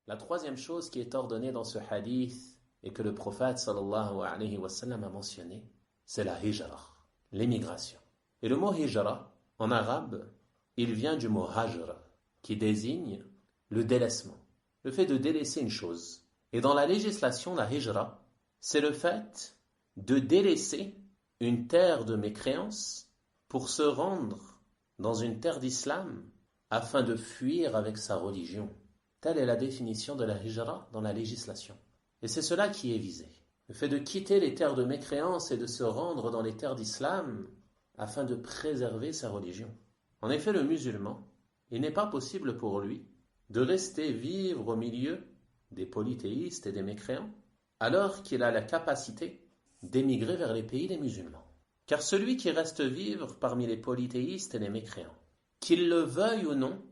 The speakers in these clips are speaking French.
La troisième chose qui est ordonnée dans ce hadith et que le prophète sallallahu alayhi wa sallam a mentionné, c'est la hijra, l'émigration. Et le mot hijra, en arabe, il vient du mot hajr, qui désigne le délaissement, le fait de délaisser une chose. Et dans la législation, la hijra, c'est le fait de délaisser une terre de mécréance pour se rendre dans une terre d'islam afin de fuir avec sa religion. Telle est la définition de la hijra dans la législation. Et c'est cela qui est visé. Le fait de quitter les terres de mécréance et de se rendre dans les terres d'islam afin de préserver sa religion. En effet, le musulman, il n'est pas possible pour lui de rester vivre au milieu des polythéistes et des mécréants, alors qu'il a la capacité d'émigrer vers les pays des musulmans. Car celui qui reste vivre parmi les polythéistes et les mécréants, qu'il le veuille ou non,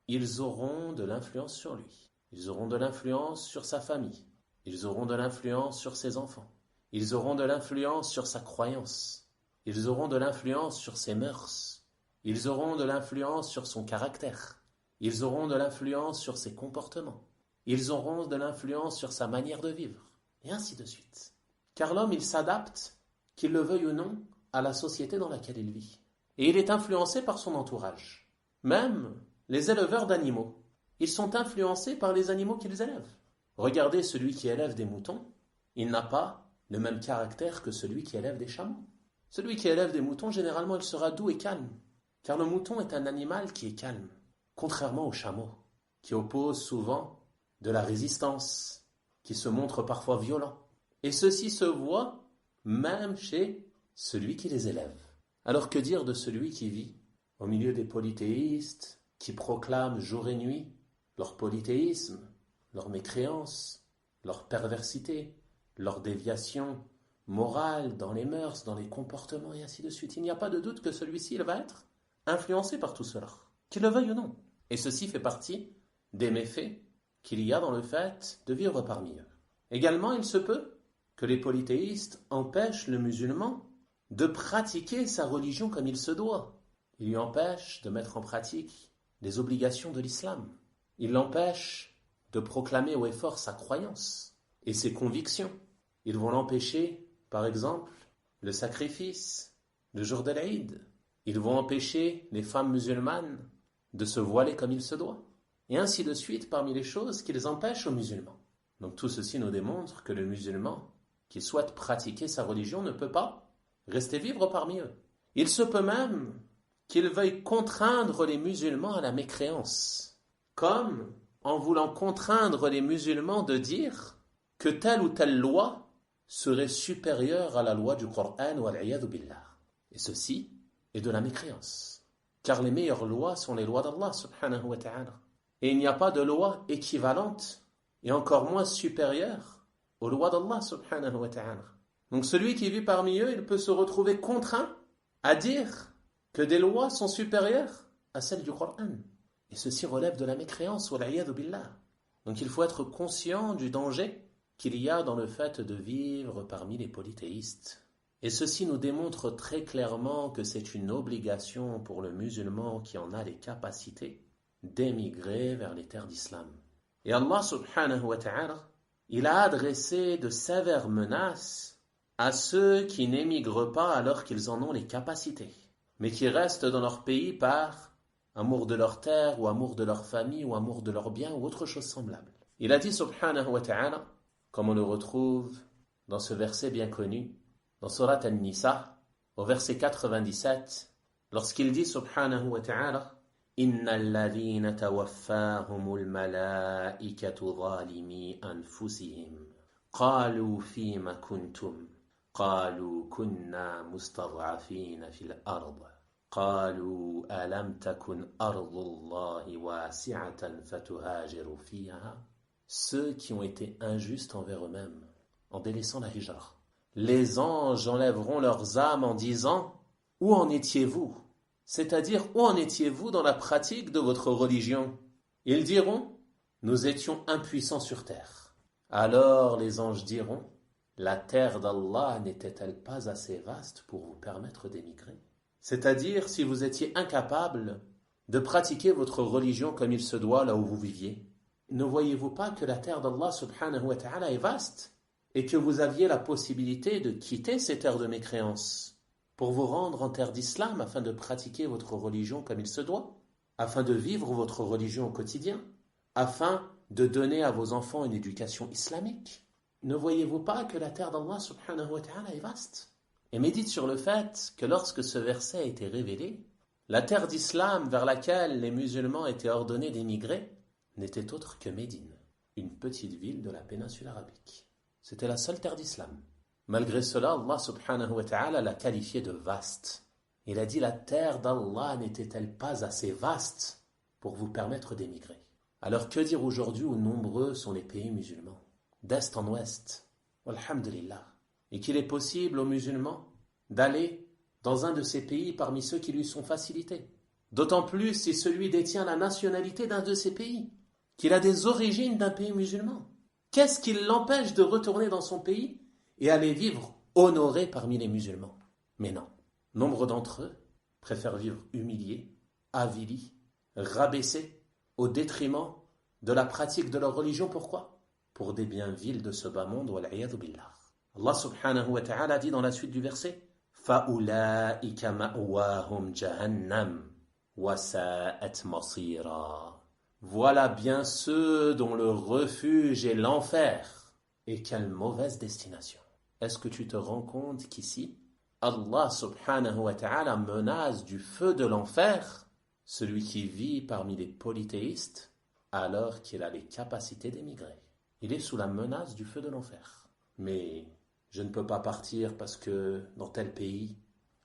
ils auront de l'influence sur lui. Ils auront de l'influence sur sa famille. Ils auront de l'influence sur ses enfants. Ils auront de l'influence sur sa croyance. Ils auront de l'influence sur ses mœurs. Ils auront de l'influence sur son caractère. Ils auront de l'influence sur ses comportements. Ils auront de l'influence sur sa manière de vivre. Et ainsi de suite. Car l'homme, il s'adapte, qu'il le veuille ou non, à la société dans laquelle il vit. Et il est influencé par son entourage. Même les éleveurs d'animaux, ils sont influencés par les animaux qu'ils élèvent. Regardez celui qui élève des moutons, il n'a pas le même caractère que celui qui élève des chameaux. Celui qui élève des moutons, généralement, il sera doux et calme, car le mouton est un animal qui est calme, contrairement au chameau, qui oppose souvent de la résistance, qui se montre parfois violent. Et ceci se voit même chez celui qui les élève. Alors que dire de celui qui vit au milieu des polythéistes, qui proclament jour et nuit leur polythéisme, leur mécréance, leur perversité, leur déviation morale dans les mœurs, dans les comportements et ainsi de suite. Il n'y a pas de doute que celui-ci, il va être influencé par tout cela, qu'il le veuille ou non. Et ceci fait partie des méfaits qu'il y a dans le fait de vivre parmi eux. Également, il se peut que les polythéistes empêchent le musulman de pratiquer sa religion comme il se doit. Ils lui empêchent de mettre en pratique les obligations de l'islam. Ils l'empêchent de proclamer haut et fort sa croyance et ses convictions. Ils vont l'empêcher, par exemple, le sacrifice, le jour de l'Aïd. Ils vont empêcher les femmes musulmanes de se voiler comme il se doit. Et ainsi de suite parmi les choses qu'ils empêchent aux musulmans. Donc tout ceci nous démontre que le musulman qui souhaite pratiquer sa religion ne peut pas rester vivre parmi eux. Il se peut même qu'il veuille contraindre les musulmans à la mécréance, comme en voulant contraindre les musulmans de dire que telle ou telle loi serait supérieure à la loi du Coran ou al-'iyadhu billah. Et ceci est de la mécréance. Car les meilleures lois sont les lois d'Allah subhanahu wa ta'ala. Et il n'y a pas de loi équivalente et encore moins supérieure aux lois d'Allah subhanahu wa ta'ala. Donc celui qui vit parmi eux, il peut se retrouver contraint à dire que des lois sont supérieures à celles du Coran. Et ceci relève de la mécréance, wal-'iyadhu billah. Donc il faut être conscient du danger qu'il y a dans le fait de vivre parmi les polythéistes. Et ceci nous démontre très clairement que c'est une obligation pour le musulman qui en a les capacités d'émigrer vers les terres d'islam. Et Allah subhanahu wa ta'ala, il a adressé de sévères menaces à ceux qui n'émigrent pas alors qu'ils en ont les capacités, mais qui restent dans leur pays par amour de leur terre, ou amour de leur famille, ou amour de leurs biens, ou autre chose semblable. Il a dit subhanahu wa ta'ala, comme on le retrouve dans ce verset bien connu, dans Surat An-Nisa, au verset 97, lorsqu'il dit subhanahu wa ta'ala, إِنَّ الَّذِينَ تَوَفَّاهُمُ الْمَلَائِكَةُ ظَالِمِي أَنفُسِهِمْ قَالُوا فِيمَ كُنْتُمْ قالوا كنا مستضعفين في الأرض قالوا ألم تكن أرض الله واسعة فتهاجروا فيها. Ceux qui ont été injustes envers eux-mêmes en délaissant la hijra. Les anges enlèveront leurs âmes en disant « Où en étiez-vous » C'est-à-dire « Où en étiez-vous dans la pratique de votre religion » Ils diront « Nous étions impuissants sur terre » Alors les anges diront la terre d'Allah n'était-elle pas assez vaste pour vous permettre d'émigrer? C'est-à-dire si vous étiez incapable de pratiquer votre religion comme il se doit là où vous viviez, Ne voyez-vous pas que la terre d'Allah subhanahu wa ta'ala est vaste et que vous aviez la possibilité de quitter ces terres de mécréance pour vous rendre en terre d'islam afin de pratiquer votre religion comme il se doit, afin de vivre votre religion au quotidien, afin de donner à vos enfants une éducation islamique? Ne voyez-vous pas que la terre d'Allah subhanahu wa ta'ala est vaste? Et médite sur le fait que lorsque ce verset a été révélé, la terre d'islam vers laquelle les musulmans étaient ordonnés d'émigrer n'était autre que Médine, une petite ville de la péninsule arabique. C'était la seule terre d'islam. Malgré cela, Allah subhanahu wa ta'ala l'a qualifiée de vaste. Il a dit: la terre d'Allah n'était-elle pas assez vaste pour vous permettre d'émigrer? Alors que dire aujourd'hui où nombreux sont les pays musulmans, d'est en ouest, alhamdulillah, et qu'il est possible aux musulmans d'aller dans un de ces pays parmi ceux qui lui sont facilités. D'autant plus si celui détient la nationalité d'un de ces pays, qu'il a des origines d'un pays musulman. Qu'est-ce qui l'empêche de retourner dans son pays et aller vivre honoré parmi les musulmans? Mais non, nombre d'entre eux préfèrent vivre humiliés, avilis, rabaissés, au détriment de la pratique de leur religion. Pourquoi? Pour des biens vils de ce bas monde, wal'iyadhu billah. Allah subhanahu wa ta'ala dit dans la suite du verset: فَأُولَٰئِكَ مَأْوَاهُمْ جَهَنَّمْ وَسَاءَتْ مَصِيرًا. Voilà bien ceux dont le refuge est l'enfer, et quelle mauvaise destination. Est-ce que tu te rends compte qu'ici, Allah subhanahu wa ta'ala menace du feu de l'enfer celui qui vit parmi les polythéistes alors qu'il a les capacités d'émigrer? Il est sous la menace du feu de l'enfer. Mais je ne peux pas partir parce que dans tel pays,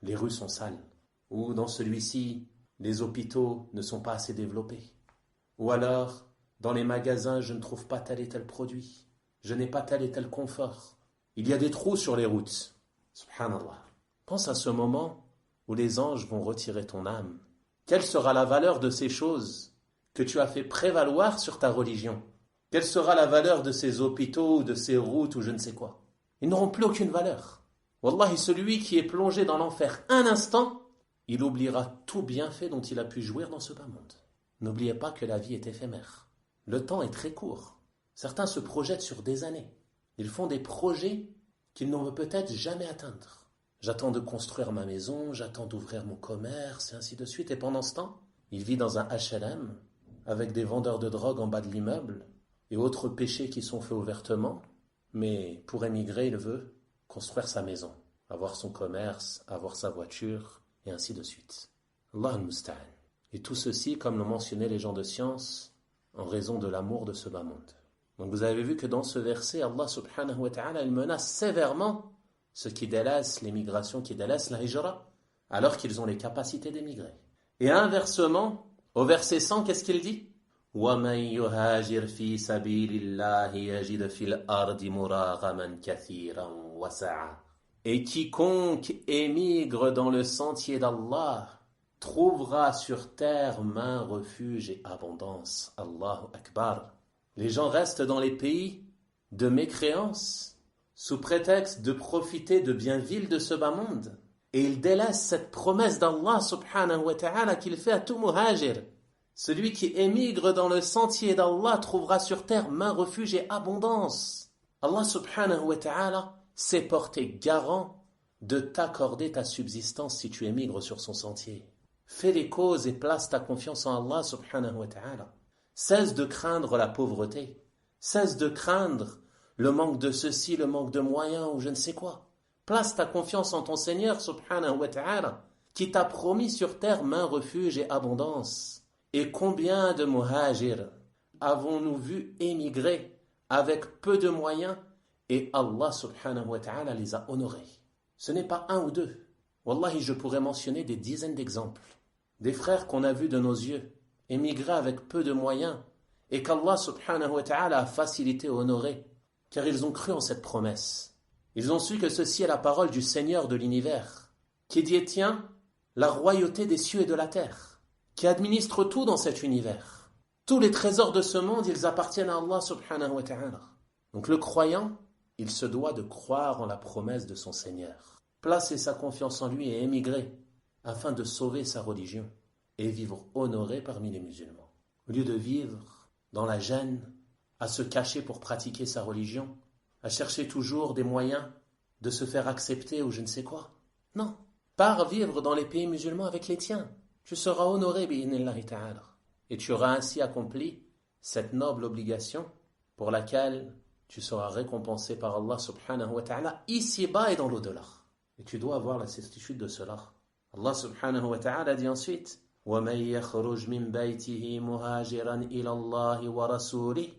les rues sont sales, ou dans celui-ci, les hôpitaux ne sont pas assez développés, ou alors, dans les magasins, je ne trouve pas tel et tel produit, je n'ai pas tel et tel confort, il y a des trous sur les routes. Subhanallah. Pense à ce moment où les anges vont retirer ton âme. Quelle sera la valeur de ces choses que tu as fait prévaloir sur ta religion? Quelle sera la valeur de ces hôpitaux ou de ces routes ou je ne sais quoi? Ils n'auront plus aucune valeur. Wallahi, celui qui est plongé dans l'enfer un instant, il oubliera tout bienfait dont il a pu jouir dans ce bas monde. N'oubliez pas que la vie est éphémère. Le temps est très court. Certains se projettent sur des années. Ils font des projets qu'ils n'ont peut-être jamais atteindre. J'attends de construire ma maison, j'attends d'ouvrir mon commerce, et ainsi de suite. Et pendant ce temps, il vit dans un HLM, avec des vendeurs de drogue en bas de l'immeuble, et autres péchés qui sont faits ouvertement. Mais pour émigrer, il veut construire sa maison, avoir son commerce, avoir sa voiture, et ainsi de suite. Allah al-Musta'an. Et tout ceci, comme l'ont mentionné les gens de science, en raison de l'amour de ce bas monde. Donc vous avez vu que dans ce verset, Allah subhanahu wa ta'ala, il menace sévèrement ceux qui délaissent l'émigration, qui délaissent la hijra, alors qu'ils ont les capacités d'émigrer. Et inversement, au verset 100, qu'est-ce qu'il dit? وَمَنْ يُهَاجِرْ فِي سَبِيلِ اللَّهِ يَجِدْ فِي الْأَرْضِ مُرَاغَمًا كَثِيرًا وَسَعًا. Et quiconque émigre dans le sentier d'Allah trouvera sur terre main, refuge et abondance. Allahu Akbar. Les gens restent dans les pays de mécréance sous prétexte de profiter de biens vils de ce bas monde. Et ils délaissent cette promesse d'Allah subhanahu wa ta'ala qu'il fait à tout muhajir. Celui qui émigre dans le sentier d'Allah trouvera sur terre main, refuge et abondance. Allah subhanahu wa ta'ala s'est porté garant de t'accorder ta subsistance si tu émigres sur son sentier. Fais les causes et place ta confiance en Allah subhanahu wa ta'ala. Cesse de craindre la pauvreté. Cesse de craindre le manque de ceci, le manque de moyens ou je ne sais quoi. Place ta confiance en ton Seigneur subhanahu wa ta'ala qui t'a promis sur terre main, refuge et abondance. Et combien de muhajirs avons-nous vu émigrer avec peu de moyens et Allah subhanahu wa ta'ala les a honorés? Ce n'est pas un ou deux. Wallahi, je pourrais mentionner des dizaines d'exemples. Des frères qu'on a vus de nos yeux émigrer avec peu de moyens et qu'Allah subhanahu wa ta'ala a facilité et honoré car ils ont cru en cette promesse. Ils ont su que ceci est la parole du Seigneur de l'univers qui détient la royauté des cieux et de la terre, qui administre tout dans cet univers. Tous les trésors de ce monde, ils appartiennent à Allah subhanahu wa ta'ala. Donc le croyant, il se doit de croire en la promesse de son Seigneur, placer sa confiance en lui et émigrer afin de sauver sa religion et vivre honoré parmi les musulmans. Au lieu de vivre dans la gêne, à se cacher pour pratiquer sa religion, à chercher toujours des moyens de se faire accepter ou je ne sais quoi. Non, pars vivre dans les pays musulmans avec les tiens. Tu seras honoré, bi'inillahi ta'ala. Et tu auras ainsi accompli cette noble obligation pour laquelle tu seras récompensé par Allah subhanahu wa ta'ala ici-bas et dans l'au-delà. Et tu dois avoir la certitude de cela. Allah subhanahu wa ta'ala dit ensuite وَمَنْ يَخْرُجْ مِنْ بَيْتِهِ مُهَاجِرًا إِلَى اللَّهِ وَرَسُولِهِ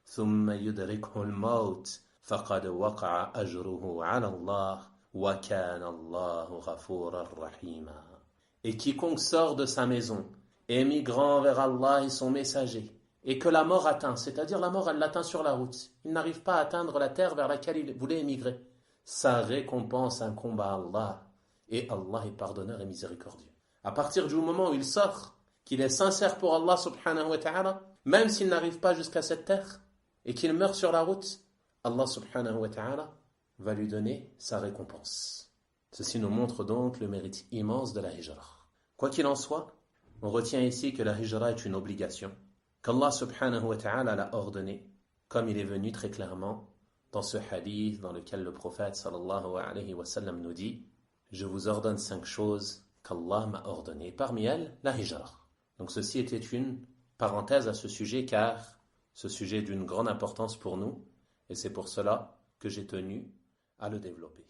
ثُمَّ يُدْرِكْهُ الْمَوْتِ فَقَدْ وَقَعَ أَجْرُهُ عَلَى اللَّهِ وَكَانَ اللَّهُ غَفُورًا رَحِيمًا. Et quiconque sort de sa maison, émigrant vers Allah et son messager, et que la mort atteint, c'est-à-dire la mort elle l'atteint sur la route, il n'arrive pas à atteindre la terre vers laquelle il voulait émigrer, sa récompense incombe à Allah, et Allah est pardonneur et miséricordieux. À partir du moment où il sort, qu'il est sincère pour Allah subhanahu wa ta'ala, même s'il n'arrive pas jusqu'à cette terre, et qu'il meurt sur la route, Allah subhanahu wa ta'ala va lui donner sa récompense. Ceci nous montre donc le mérite immense de la hijra. Quoi qu'il en soit, on retient ici que la hijra est une obligation, qu'Allah subhanahu wa ta'ala l'a ordonnée, comme il est venu très clairement dans ce hadith dans lequel le prophète sallallahu alayhi wa sallam nous dit « Je vous ordonne 5 choses qu'Allah m'a ordonnées. » Parmi elles, la hijra. Donc ceci était une parenthèse à ce sujet car ce sujet est d'une grande importance pour nous et c'est pour cela que j'ai tenu à le développer.